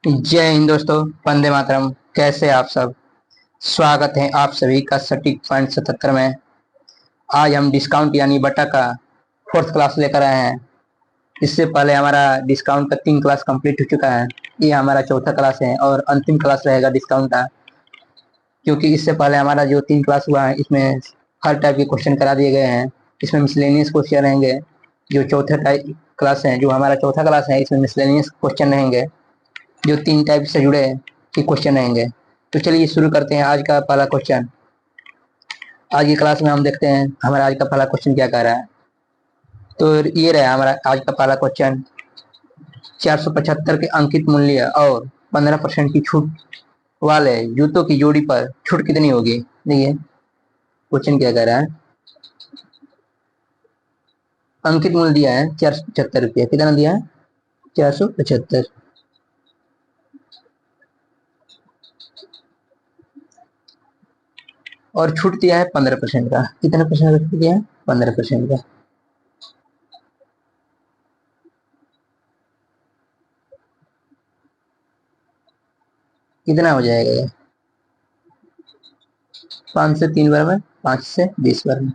जय हिंद दोस्तों। वंदे मातरम। कैसे आप सब? स्वागत है आप सभी का सटीक पॉइंट 77 में। आज हम डिस्काउंट यानी बटा का फोर्थ क्लास लेकर आए हैं। इससे पहले हमारा डिस्काउंट का 3 क्लास कंप्लीट हो चुका है। ये हमारा चौथा क्लास है और अंतिम क्लास रहेगा डिस्काउंट का, क्योंकि इससे पहले हमारा जो 3 क्लास हुआ है इसमें हर टाइप के क्वेश्चन करा दिए गए हैं। इसमें मिसलेनियस क्वेश्चन रहेंगे। जो चौथा टाइप क्लास है, जो हमारा चौथा क्लास है, इसमें मिसलेनियस क्वेश्चन रहेंगे जो 3 टाइप से जुड़े के क्वेश्चन रहेंगे। तो चलिए शुरू करते हैं आज का पहला क्वेश्चन। आज की क्लास में हम देखते हैं हमारा आज का पहला क्वेश्चन क्या कह रहा है। तो ये रहा हमारा आज का पहला क्वेश्चन। 475 के अंकित मूल्य और 15% की छूट वाले जूतों की जोड़ी पर छूट कितनी होगी? देखिए क्वेश्चन क्या कह रहा है। अंकित मूल्य दिया है 475 रुपया। कितना दिया है? 475। और छूट दिया है 15% का। कितना परसेंट का छूट दिया है? 15% का। कितना हो जाएगा ये? 5 से 3 बार में, 5 से 20 बार में।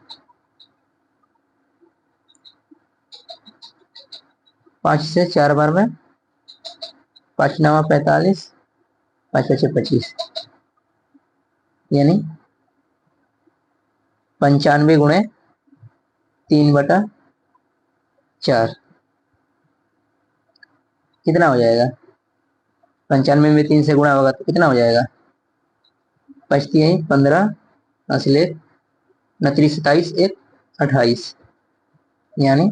5 से 4 बार में, 5 9 45, 5 5 25, यानी 95 × 3/4। कितना हो जाएगा? 95 में 3 से गुणा होगा तो कितना हो जाएगा? 15 असले 29 27 1 28, यानी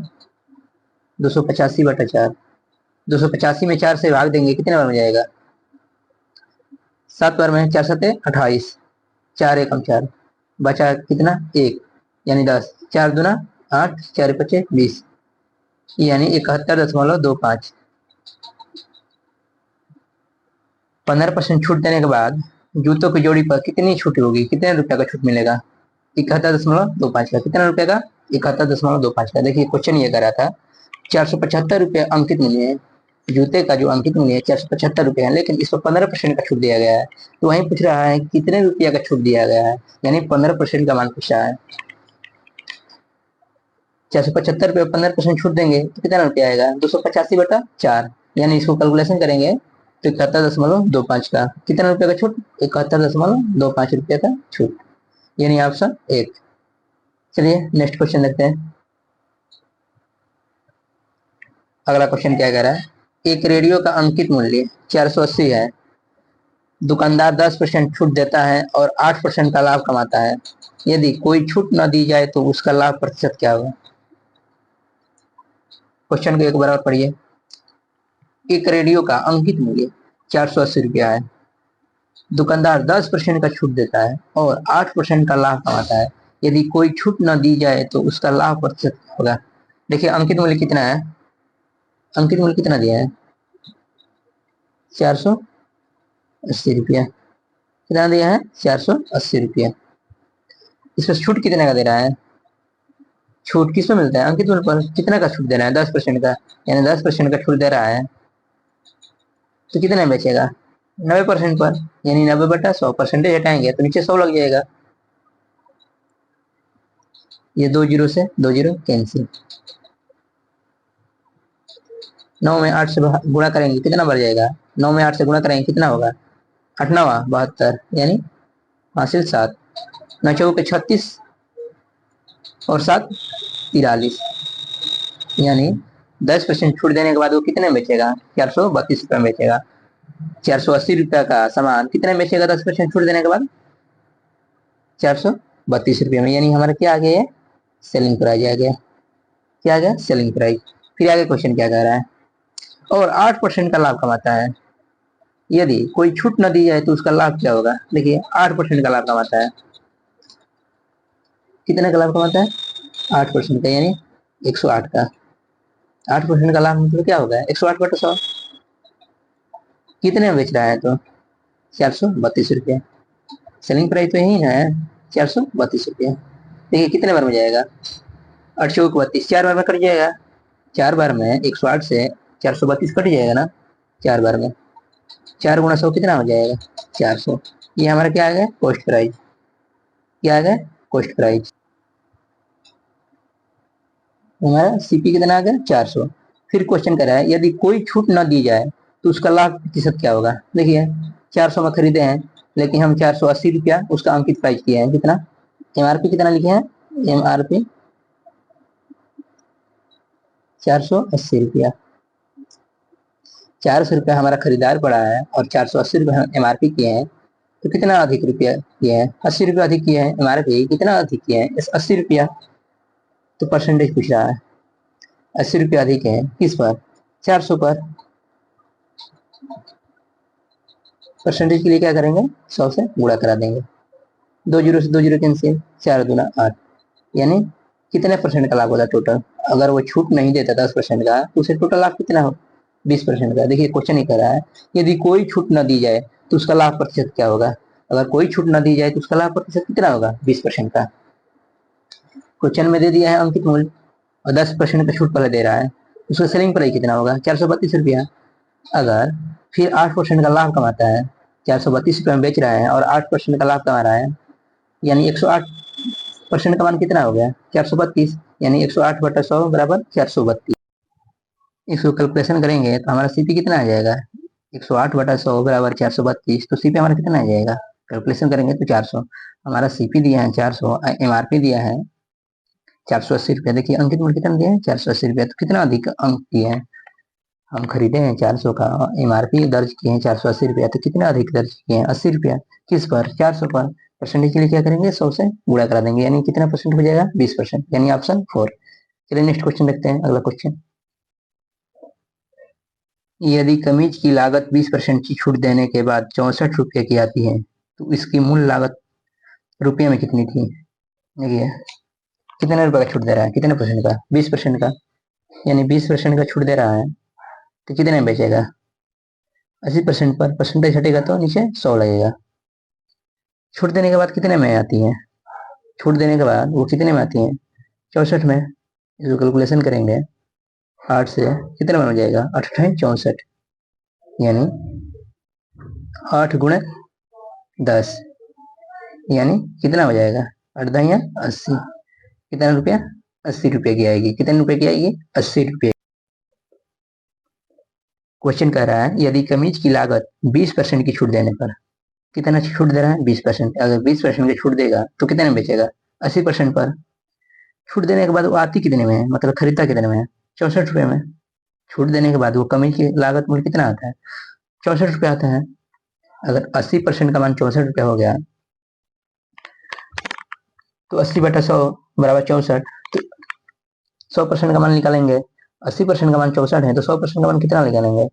285/4। 285 में 4 से भाग देंगे, कितने बार में जाएगा? 7 बार में। 4 7 28, 4 एकम 4, बचा कितना? 1, यानी 10। 4 दूना 8, 4 5 20, यानी 71.25। 15% छूट देने के बाद जूतों की जोड़ी पर कितनी छूट होगी? कितने रुपए का छूट मिलेगा? 71.25 का। कितना रुपए का? 71.25 का। देखिए क्वेश्चन ये करा था 475 रुपये अंकित मूल्य है। जूते का जो अंकित मूल्य है 475 रुपये है, लेकिन इस पर 15% का छूट दिया गया है। तो वहीं पूछ रहा है कितने रुपया का छूट दिया गया है, यानी 15% का मान पूछ रहा है। 475 रुपये 15% छूट देंगे तो कितना रुपया आएगा? 285/4, यानी इसको कैलकुलेशन करेंगे तो 71.25 का। कितना रुपये का छूट? 71.25 रुपये का छूट, यानी ऑप्शन 1। चलिए नेक्स्ट क्वेश्चन देखते हैं। अगला क्वेश्चन क्या कह रहा है। एक रेडियो का अंकित मूल्य 480 है। दुकानदार 10% छूट देता है और 8% का लाभ कमाता है। यदि कोई छूट न दी जाए तो उसका लाभ प्रतिशत क्या होगा? क्वेश्चन को एक बार और पढ़िए। एक रेडियो का अंकित मूल्य 480 रुपया है। दुकानदार 10% का छूट देता है और 8% का लाभ कमाता है। यदि कोई छूट न दी जाए तो उसका लाभ प्रतिशत होगा। देखिए अंकित मूल्य कितना है? अंकित मूल्य कितना दिया है? 480 रुपया। कितना दिया है? 480 रुपया। इसमें छूट कितने का दे रहा है? छूट किस पे मिलता है? अंकित मूल्य पर कितना का छूट दे रहा है? 10% का, यानी 10% का छूट दे रहा है। तो कितने में बेचेगा? 90% पर, यानी 90/100। परसेंटेज हटाएंगे तो नीचे 100 लग जाएगा। ये 2 जीरो से 2 जीरो कैंसिल। 9 में 8 से गुणा करेंगे कितना बढ़ जाएगा? 9 में 8 से गुणा करेंगे कितना होगा? 8 9 72, यानी हासिल 7। 9 चौके 36 और 7 43, यानी 10% छूट देने के बाद वो कितने में बेचेगा? 432 रुपये में बेचेगा। 480 रुपया का सामान कितने में बेचेगा 10% छूट देने के बाद? 432 रुपये में, यानी हमारा क्या आ गया? सेलिंग प्राइस आ गया। क्या आ गया? Selling price. फिर आगे क्वेश्चन क्या कह रहा है। और 8% का लाभ कमाता है। यदि कोई छूट न दी जाए तो उसका लाभ क्या होगा? देखिए 8% का लाभ कमाता है। कितने का लाभ कमाता है? 8% का, यानी 108 का। 8% का लाभ मतलब क्या होगा? 108/100। कितने में बेच रहा है? तो 432 रुपया। सेलिंग प्राइस तो यही है, 432 रुपया। देखिए कितने बार में जाएगा? 8 चौक 32, 4 बार में कट जाएगा। 4 बार में 108 से 432 कट जाएगा ना, 4 बार में। 4 गुणा 100 कितना हो जाएगा? 400। ये हमारा क्या आ गया? Cost price. क्या आ गया? Cost price. हमारा सीपी कितना आ गया? 400। फिर क्वेश्चन कर रहा है यदि कोई छूट न दी जाए तो उसका लाभ प्रतिशत क्या होगा? देखिए 400 में खरीदे हैं, लेकिन हम 480 रुपया उसका अंकित प्राइस किया है। कितना? एमआरपी कितना लिखे हैं? एमआरपी 480 रुपया। 400 रुपया हमारा खरीदार पड़ा है और 480 रुपया एमआरपी किए हैं, तो कितना अधिक रुपया किए हैं? 80 रुपया अधिक किए हैं। एमआरपी कितना अधिक किए हैं? इस 80 रुपया। तो परसेंटेज पूछ रहा है। 80 रुपया अधिक है किस पर? 400 पर। परसेंटेज के लिए क्या करेंगे? 100 से गुणा करा देंगे। 2 जीरो से 2 जीरो कैंसिल, 4 दूना 8। यानी कितने परसेंट का लाभ होता टोटल? अगर वो छूट नहीं देता 10% का तो उसे टोटल लाभ कितना हो? 20% का। देखिए क्वेश्चन ही कर रहा है यदि कोई छूट न दी जाए तो उसका लाभ प्रतिशत क्या होगा? अगर कोई छूट न दी जाए तो उसका लाभ प्रतिशत कितना होगा? 20% का। क्वेश्चन में दे दिया है अंकित मूल्य और 10% का छूट पहले दे रहा है, उसका सेलिंग प्राइस कितना होगा? 432 रुपया। अगर फिर 8% का लाभ कमाता है, 432 रुपया में बेच रहा है और 8% का लाभ कमा रहा है, यानी 108% का मान कितना हो गया? 432। यानी 108/100 बराबर 432। इसको कैलकुलेशन करेंगे तो हमारा सीपी कितना आ जाएगा? 108/100 बराबर 432। तो सीपी हमारा कितना आ जाएगा? कैलकुलेशन करेंगे तो 400। हमारा सीपी दिया है 400, एमआरपी दिया है 480 रुपया। देखिए अंकित मूल्य कितना दिया है? 480 रुपया। तो कितना अधिक अंक दिए हैं? हम खरीदे हैं 400 का, एमआरपी दर्ज किए हैं 480 रुपया, तो कितना अधिक दर्ज किए हैं? 80 रुपया। किस पर? 400 पर। परसेंटेज के लिए क्या करेंगे? 100 से गुणा करा देंगे, यानी कितना परसेंट हो जाएगा? 20%, यानी ऑप्शन 4। चलिए नेक्स्ट क्वेश्चन देखते हैं। अगला क्वेश्चन, यदि कमीज की लागत 20% की छूट देने के बाद 64 रुपये की आती है तो इसकी मूल लागत रुपये में कितनी थी? देखिए कितने रुपए का छूट दे रहा है? कितने परसेंट का? 20% का। यानी 20% का छूट दे रहा है तो कितने में बेचेगा? 80% पर। परसेंटेज हटेगा तो नीचे 100 लगेगा। छूट देने के बाद कितने में आती है? छूट देने के बाद वो कितने में आती है? 64 में। इसको कैलकुलेशन करेंगे 8 से, कितने में हो जाएगा? 8 64, यानी 8 गुणे 10, यानी कितना हो जाएगा? 8 दहिया 80। कितना रुपया? 80 रुपये की आएगी। कितने रुपए की आएगी? 80 रुपये। क्वेश्चन कह रहा है यदि कमीज की लागत 20% की छूट देने पर, कितना छूट दे रहा है? 20%। अगर 20% की छूट देगा तो कितने में बेचेगा? 80% पर। छूट देने के बाद वो आती कितने में है, मतलब खरीदता कितने में है? 64 रुपये में। छूट देने के बाद वो कमीज की लागत मूल्य कितना आता है? 64 रुपये आता है। अगर 80% का मान 64 रुपये हो गया तो 80/100 बराबर 64। तो 100% का मान निकालेंगे। 80% का मान 64 है तो 100% का मान कितना निकालेंगे?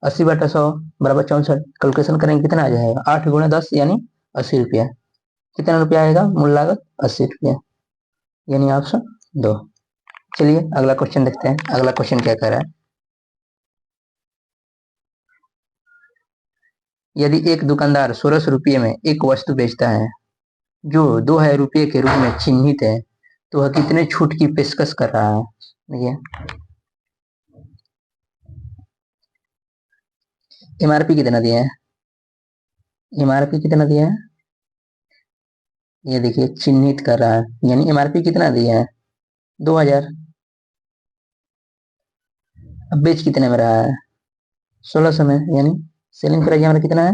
80/100 बराबर 64। कैलकुलेशन करेंगे कितना आ जाएगा? 8 गुणे 10 यानी 80 रुपया। कितना रुपया आएगा मूल लागत? 80 रुपया, यानी ऑप्शन 2। चलिए अगला क्वेश्चन देखते हैं। अगला क्वेश्चन क्या कह रहा है, यदि एक दुकानदार 1600 रुपये में एक वस्तु बेचता है जो 2000 रुपये के रूप में चिन्हित है तो वह कितने छूट की पेशकश कर रहा है? देखिए एमआरपी कितना दिया है? एमआरपी कितना दिया है? ये देखिए चिन्हित कर रहा है, यानी एमआरपी कितना दिया है? 2000। अब बेच कितने में रहा है? 1600 में, यानी सेलिंग प्राइस हमारा कितना है?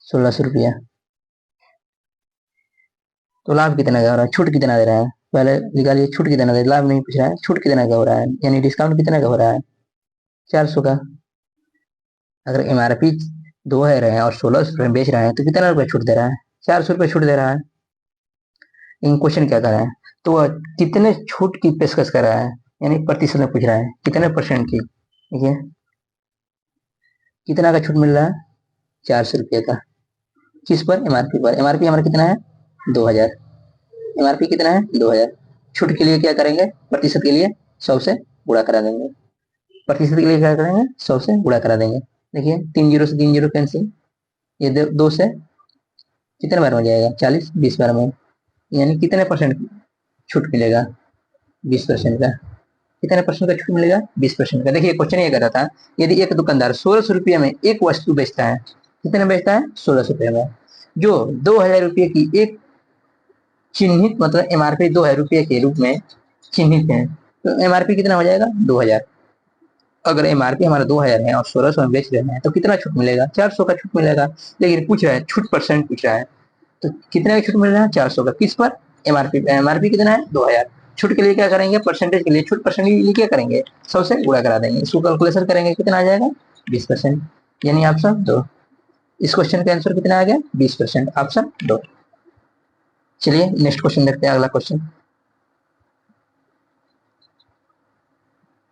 1600 रुपया। तो लाभ कितना का हो रहा है? छूट कितना दे रहा है? पहले निकालिए छूट कितना दे, लाभ नहीं पूछ रहा है, छूट कितना का हो रहा है, यानी डिस्काउंट कितना का हो रहा है? 400 का। अगर एमआरपी 2000 है और 1600 में बेच रहा है तो कितना रुपये छूट दे रहा है? 400 रुपये छूट दे रहा है। इन क्वेश्चन क्या कर रहा है, तो वह कितने छूट की पेशकश कर रहा है, यानी प्रतिशत में पूछ रहा है कितने परसेंट की। देखिए कितना का छूट मिल रहा है? 400 रुपये का। किस पर? एमआरपी पर। एमआरपी हमारा कितना है? 2000। एमआरपी कितना है? 2000। छूट के लिए क्या करेंगे? प्रतिशत के लिए 100 से गुणा करा देंगे। प्रतिशत के लिए क्या करेंगे? 100 से गुणा करा देंगे। देखिए 3 जीरो से 3 जीरो कैंसिल, ये 2 से कितने बार में जाएगा? 40, 20 बार में, यानी कितने परसेंट छूट मिलेगा? 20% का। कितने परसेंट का छूट मिलेगा? 20% का। देखिए क्वेश्चन ये कर रहा था, यदि एक दुकानदार 1600 रुपये में एक वस्तु बेचता है, कितने बेचता है? 1600 रुपये में, जो 2000 रुपये की एक चिन्हित, मतलब एमआरपी 2000 रुपये के रूप में चिन्हित है, तो एमआरपी कितना हो जाएगा? 2000। अगर एमआरपी हमारा 2000 है और 1600 में बेच रहे हैं तो कितना छूट मिलेगा? 400 का छूट मिलेगा। लेकिन पूछ रहा है छूट परसेंट पूछ रहा है, तो कितने का छूट मिल रहा है? 400 का। किस पर? एमआरपी। एमआरपी कितना है? 2000। छूट के लिए क्या करेंगे? परसेंटेज के लिए छूट परसेंटेज के लिए क्या करेंगे? 100 से गुणा करा देंगे। इसको कैलकुलेशन करेंगे, कितना आ जाएगा? 20%, यानी ऑप्शन 2। इस क्वेश्चन का आंसर कितना आ गया? 20%, ऑप्शन 2। चलिए नेक्स्ट क्वेश्चन देखते हैं, अगला क्वेश्चन।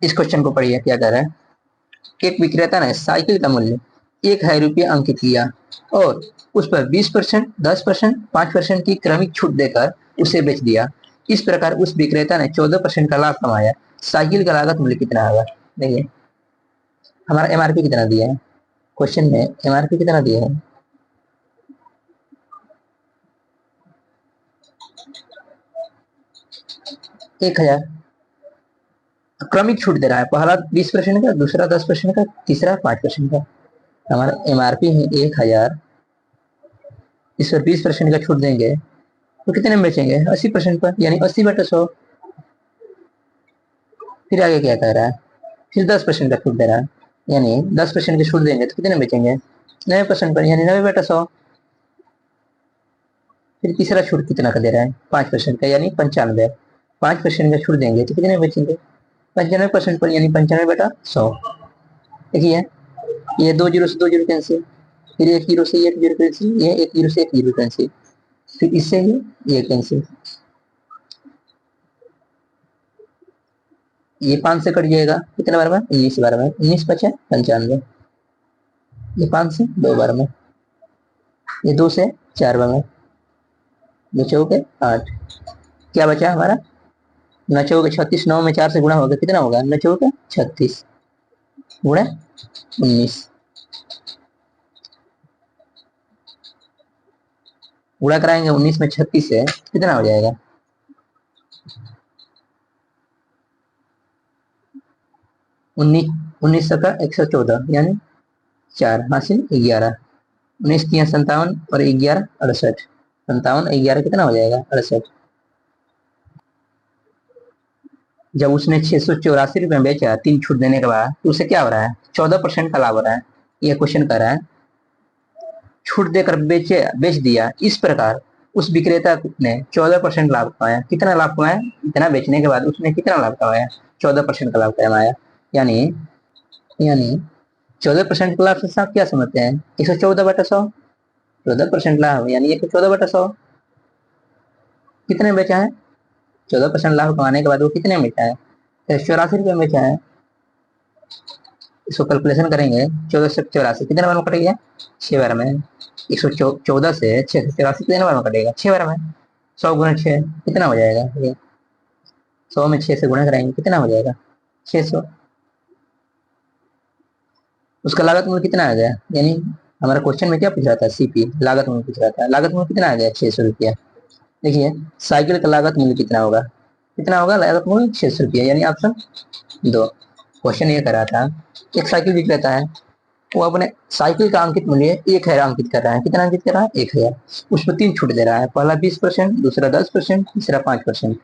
इस क्वेश्चन को पढ़िए, क्या कह रहा है। एक विक्रेता ने साइकिल का मूल्य 1000 रुपये अंकित किया और उस पर 20%, 10%, 5% की क्रमिक छूट देकर उसे बेच दिया। इस प्रकार उस विक्रेता ने 14% का लाभ कमाया। साइकिल का लागत मूल्य कितना होगा? देखिए हमारा एमआरपी कितना दिया है क्वेश्चन में, एमआरपी कितना दिया है? 1000। क्रमिक छूट दे रहा है, पहला 20% का, दूसरा 10% का, तीसरा 5% का। हमारा एमआरपी है 1000, इस पर 20% का छूट देंगे तो कितने में बेचेंगे? 80% पर, यानी 80/100। फिर आगे क्या कह रहा है? फिर 10% का छूट दे रहा है, यानी 10% की छूट देंगे तो कितने में बेचेंगे? 90% पर, यानी 90/100। फिर तीसरा छूट कितना का दे रहा है? 5% का, यानी 95। 5% का छूट देंगे तो कितने में बेचेंगे? 95% पर, यानी 95/100। देखिए ये 2 जीरो से 2 जीरो कैंसिल, फिर 1 जीरो से 1 जीरो कैंसिल, ये 1 जीरो से 1 जीरो कैंसिल, फिर इससे ये कैंसिल, ये 5 से कट जाएगा, कितने बार में? 19 बार में। 19 बचे 95, ये 5 से 2 बार में, ये 2 से 4 बार में, दो चौके 8। क्या बचा हमारा? 9 चौके 36, 9 में 4 से गुणा होगा, कितना होगा? 9 चौके 36 गुणा 19, गुणा कराएंगे 19 में 36 से, कितना हो जाएगा? 19 का 114, यानी 4 हासिल 11। 19 3 57 और 11 68, 57 11 कितना हो जाएगा? 68। जब उसने 684 रुपये में बेचा 3 छूट देने के बाद, तो उसे क्या हो रहा है? 14% का लाभ हो रहा है। ये क्वेश्चन कर रहा है छूट देकर बेच दिया, इस प्रकार उस विक्रेता ने 14% लाभ कमाया। कितना लाभ कमाया? इतना बेचने के बाद उसने कितना लाभ कमाया? 14% का लाभ कमाया। यानी यानी 14% का लाभ से आप क्या समझते हैं? 114/100, 14% लाभ यानी 114/100। कितने बेचा है? 14% लाभ कमाने के बाद वो कितने में बेचा है? 184 रुपये में बेचा है। इसको कैलकुलेशन करेंगे, 14 से 84 कितने बार में कटेगा? 6 बार में। 114 से 684 कितने बार में कटेगा? 6 बार में। 100 गुना 6 कितना हो जाएगा? ये 100 में 6 से गुणा कराएंगे, कितना हो जाएगा? 600। उसका लागत मूल्य कितना आ गया? यानी हमारा क्वेश्चन में क्या पूछ रहा था? सीपी, लागत मूल्य पूछ रहा था। लागत मूल्य कितना आ गया? 600 रुपया। देखिए साइकिल का लागत मूल्य कितना होगा? कितना होगा लागत मूल्य? 600 रुपया, यानी ऑप्शन 2। क्वेश्चन ये कर रहा था, एक साइकिल विक्रेता है, वो अपने साइकिल का अंकित मूल्य 1000 अंकित कर रहा है। कितना अंकित कर रहा है? 1000। उस पर 3 छूट दे रहा है, पहला 20%, दूसरा 10%, तीसरा 5%।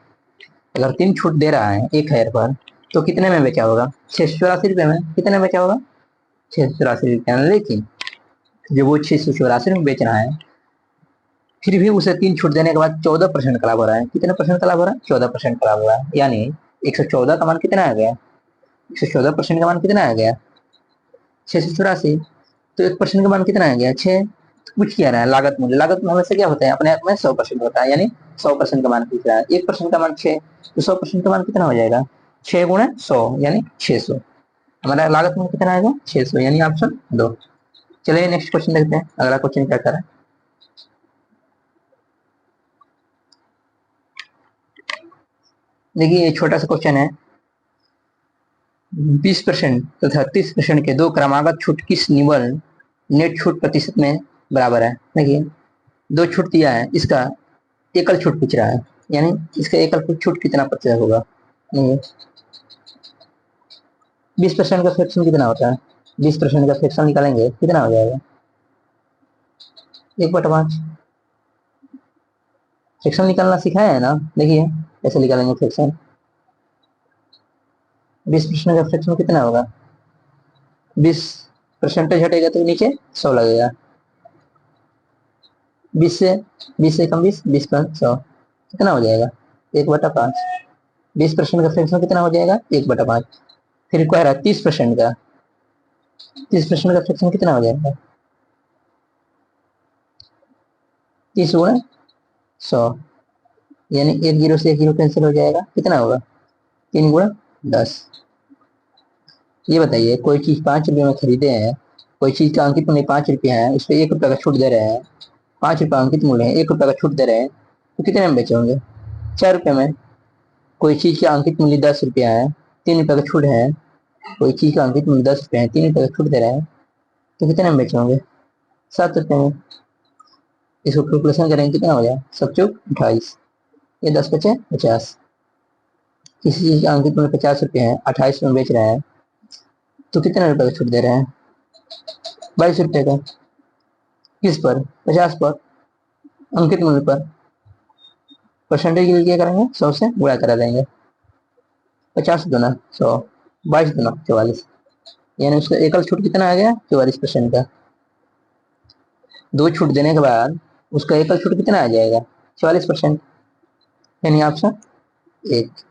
अगर 3 छूट दे रहा है 1000 पर, तो कितने में बेचा होगा? 684 रुपये में। कितने में बेचा होगा? 684 रुपये। लेकिन जब वो 684 में बेच रहा है, फिर भी उसे 3 छूट देने के बाद 14% का लाभ हो रहा है। कितने परसेंट का लाभ हो रहा है? 14% का लाभ हो रहा है। यानी 114 का मान कितना आ गया? 114% का मान कितना आ गया? 684। तो 1% का मान कितना आ गया? 6। पूछ क्या रहा है? लागत मूल्य। लागत मूल्य हमेशा क्या होता है? अपने आप में 100% होता है, यानी 100% का मान पूछ रहा है। 1% का मान 6, तो 100% का मान कितना हो जाएगा? 6 गुणा 100, यानी 600। हमारा लागत मूल्य कितना आएगा? 600, यानी ऑप्शन 2। चलिए नेक्स्ट क्वेश्चन देखते हैं, अगला क्वेश्चन क्या कर रहा है। देखिए ये छोटा सा क्वेश्चन है, 20% तथा 30% के दो क्रमागत छूट किस निवल नेट छूट प्रतिशत में बराबर है? देखिए 2 छूट दिया है, इसका एकल छूट पूछ रहा है, यानी इसका एकल छूट कितना प्रतिशत होगा? नहीं 20% का फ्रैक्शन कितना होता है? 20% का फ्रैक्शन निकालेंगे कितना हो जाएगा? 1/5। फ्रैक्शन निकालना सिखाया है ना, देखिए कैसे निकालेंगे फ्रैक्शन। 20% का फ्रैक्शन कितना होगा? 20% हटेगा तो नीचे 100 लगेगा। 20 से कम 20 100 कितना हो जाएगा? 1/5। 20% का फ्रैक्शन कितना हो जाएगा? 1/5। फिर कह रहा है 30% का, 30% का फ्रैक्शन कितना हो जाएगा? 30 × 100, यानी 1 0 से 1 0 कैंसिल हो जाएगा, कितना होगा? 3 × 10। ये बताइए, कोई चीज 5 रुपये में खरीदे हैं, कोई चीज का अंकित मूल्य 5 रुपया है, उस पर 1 रुपया का छूट दे रहे हैं, 5 रुपया अंकित मूल्य है, 1 रुपया का छूट दे रहे हैं, तो कितने में बेचे होंगे? 4 रुपये में। कोई चीज का अंकित मूल्य 10 रुपया है, 3 रुपया का छूट है, कोई चीज का अंकित मूल्य 10 रुपया है, 3 रुपया का छूट दे रहे हैं, तो कितने में बेचे होंगे? 7 रुपये में। इसको कैलकुलेशन करेंगे कितना हो जाए? 7×28, ये 10×5 = 50। किसी चीज का अंकित मूल्य 50 रुपये है, 28 में बेच रहे हैं, तो कितने रुपए का छूट दे रहे हैं? 22 रुपये का। किस पर? 50 पर, अंकित मूल्य पर। परसेंटेज के लिए क्या करेंगे? 100 से गुणा करा देंगे। 50 दूना 100, 22 दूना 44, यानी उसका एकल छूट कितना आ गया? 44% का। 2 छूट देने के बाद उसका एकल छूट कितना आ जाएगा? 44%, यानी ऑप्शन 1।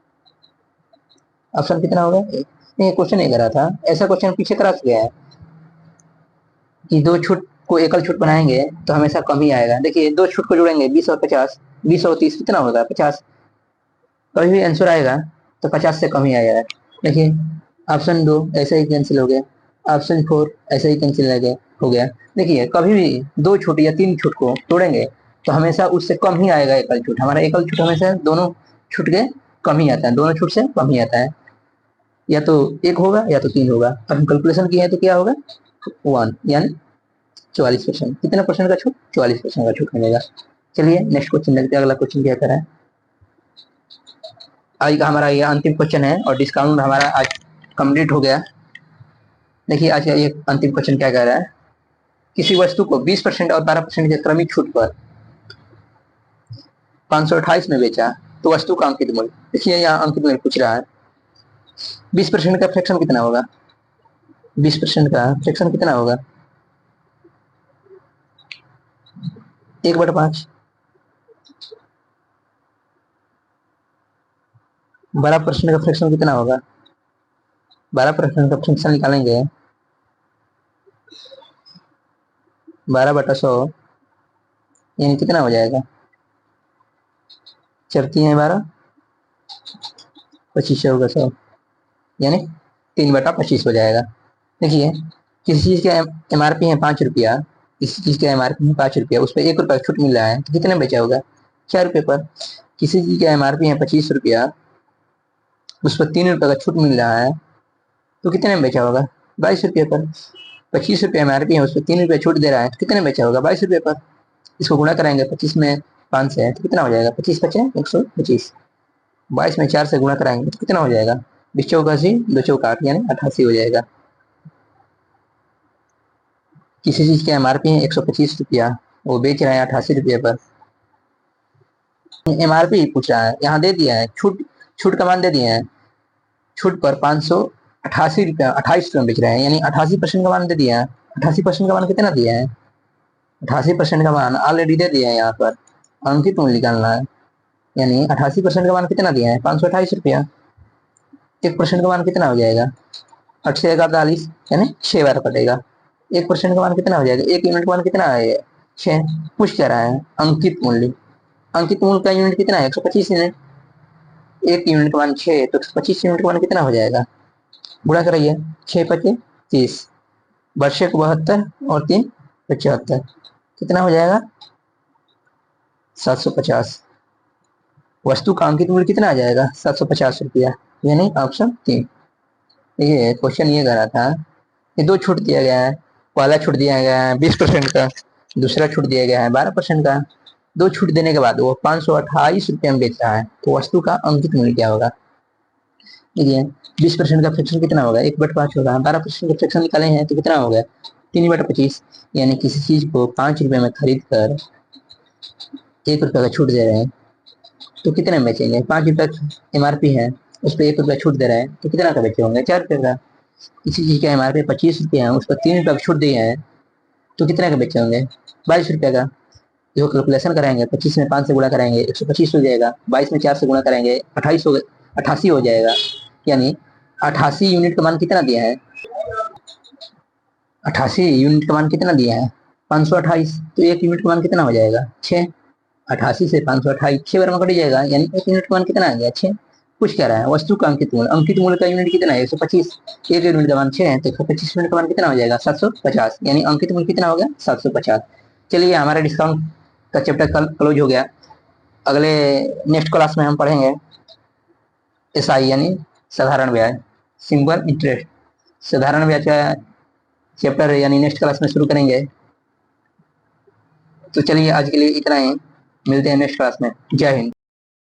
ऑप्शन कितना होगा? 1। ये क्वेश्चन ये करा था, ऐसा क्वेश्चन पीछे करा गया है कि 2 छूट को एकल छूट बनाएंगे तो हमेशा कम ही आएगा। देखिए 2 छूट को जोड़ेंगे 20 और 50, 20 और 30 कितना होगा? 50। कभी भी आंसर आएगा तो 50 से कम ही आएगा। देखिए ऑप्शन 2 ऐसे ही कैंसिल हो गया, ऑप्शन 4 ऐसे ही कैंसिल हो गया। देखिए कभी भी 2 छूट या 3 छूट को तोड़ेंगे तो हमेशा उससे कम ही आएगा एकल छूट। हमारा एकल छूट हमेशा दोनों छूट के कम ही आता है, दोनों छूट से कम ही आता है। या तो 1 होगा या तो 3 होगा। अब हम कैलकुलेशन किए हैं तो क्या होगा? 1, यानी 44%। कितना परसेंट का छूट? 44% का छूट मिलेगा। चलिए नेक्स्ट क्वेश्चन देखते हैं, अगला क्वेश्चन क्या करा है। आज का हमारा ये अंतिम क्वेश्चन है और डिस्काउंट हमारा आज कंप्लीट हो गया। देखिए आज का ये अंतिम क्वेश्चन क्या कह रहा है, किसी वस्तु को 20% और 12% के क्रमिक छूट पर 528 में बेचा तो वस्तु का अंकित मूल्य। देखिए यहाँ अंकित मूल्य पूछ रहा है। 20% का फ्रैक्शन कितना होगा? 20% का फ्रैक्शन कितना होगा? 1/5। 12% का फ्रैक्शन कितना होगा? 12% का फ्रैक्शन निकालेंगे, 12/100, यानी कितना हो जाएगा? 4×3 = 12, 25 होगा 100, यानी 3/25 हो जाएगा। देखिए किसी चीज का MRP है 5 रुपया, किसी चीज का MRP है 5 रुपया, उस पर 1 रुपया छूट मिल रहा है तो कितने बेचा होगा? 4 रुपये पर। किसी चीज का MRP है 25 रुपया, उस पर 3 रुपया का छूट मिल रहा है तो कितने में बेचा होगा? 22 रुपये पर। 25 रुपये MRP है, उस पर 3 रुपया छूट दे रहा है तो कितने बेचा होगा? 22 रुपये पर। इसको गुणा कराएंगे 25 में 5 से तो कितना हो जाएगा? 25×5 = 125। 22 में 4 से गुणा कराएंगे तो कितना हो जाएगा? 20×4 = 80, 2×4 = 8, यानी 88 हो जाएगा। किसी चीज का MRP है 125 रुपया, वो बेच रहा है 88 रुपये पर। MRP पूछ रहा है, यहाँ दे दिया है छूट, छूट का मान दे दिया है। छूट पर 588 रुपया 28 रुपये बेच रहे हैं, यानी 88% का मान दे दिया है। 88% का मान कितना दिया है? 88% का मान ऑलरेडी दे दिया है। यहाँ पर अंकित मूल्य निकालना है, यानी 88% का मान कितना दिया है? 528 रुपया। 1% का मान कितना हो जाएगा? 8 से 48, यानी 6 बार कटेगा। 1% का मान कितना हो जाएगा? 1 यूनिट का मान कितना है? 6। पूछ क्या रहा है? अंकित मूल्य। अंकित मूल्य का यूनिट कितना है? 125 यूनिट। 1 यूनिट का मान 6, तो 125 यूनिट का मान कितना हो जाएगा? गुणा कराइए, 6×5 = 30, वर्षे को 72 और 3 75, कितना हो जाएगा? 750। वस्तु का अंकित मूल्य कितना आ जाएगा? 750 रुपया, यानी ऑप्शन 3। ये क्वेश्चन ये करा था कि 2 छूट दिया गया है। पहला छूट दिया गया है 20% का, दूसरा छूट दिया गया है 12% का। 2 छूट देने के बाद वो 528 रुपये में बेच रहा है, तो वस्तु का अंकित मूल्य क्या होगा? देखिए 20% का फ्रैक्शन कितना होगा, 1/5 होगा। 12% का फ्रैक्शन निकाले हैं तो कितना हो गया, 3/25। यानी किसी चीज को 5 रुपए में खरीद कर 1 रुपए का छूट दे रहे हैं तो कितने में बेचेंगे। 5 रुपए MRP है, उस पर 1 रुपया छूट दे रहे हैं तो कितना का बेचे होंगे, 4 रुपए का। किसी चीज का MRP 25 रुपये है, उस पर 3 रुपए का छूट दिए हैं तो कितने का बेचे होंगे, 22 रुपए का। जो कैलकुलेशन कराएंगे, 25 में 5 से गुणा करेंगे 125 हो जाएगा, 22 में 4 से गुणा करेंगे 88 हो जाएगा। यानी 88 यूनिट का मान कितना दिया है, 88 यूनिट का मान कितना दिया है, 528। तो 1 यूनिट का मान कितना हो जाएगा, 6। 88 से 528 6 बार में कट जाएगा, यानी 1 यूनिट का मान कितना आ गया, 6। कुछ कह रहा है वस्तु का अंकित मूल्य का यूनिट कितना है, 125। 1 यूनिट का मान 6 है तो 125 यूनिट का मान कितना हो जाएगा, 750। यानी अंकित मूल्य कितना हो गया, 750। चलिए हमारा डिस्काउंट का चैप्टर कल क्लोज हो गया। अगले नेक्स्ट क्लास में हम पढ़ेंगे SI यानी साधारण ब्याज, सिंपल इंटरेस्ट। साधारण ब्याज का चैप्टर यानी नेक्स्ट क्लास में शुरू करेंगे। तो चलिए आज के लिए इतना ही, मिलते हैं नेक्स्ट क्लास में। जय हिंद।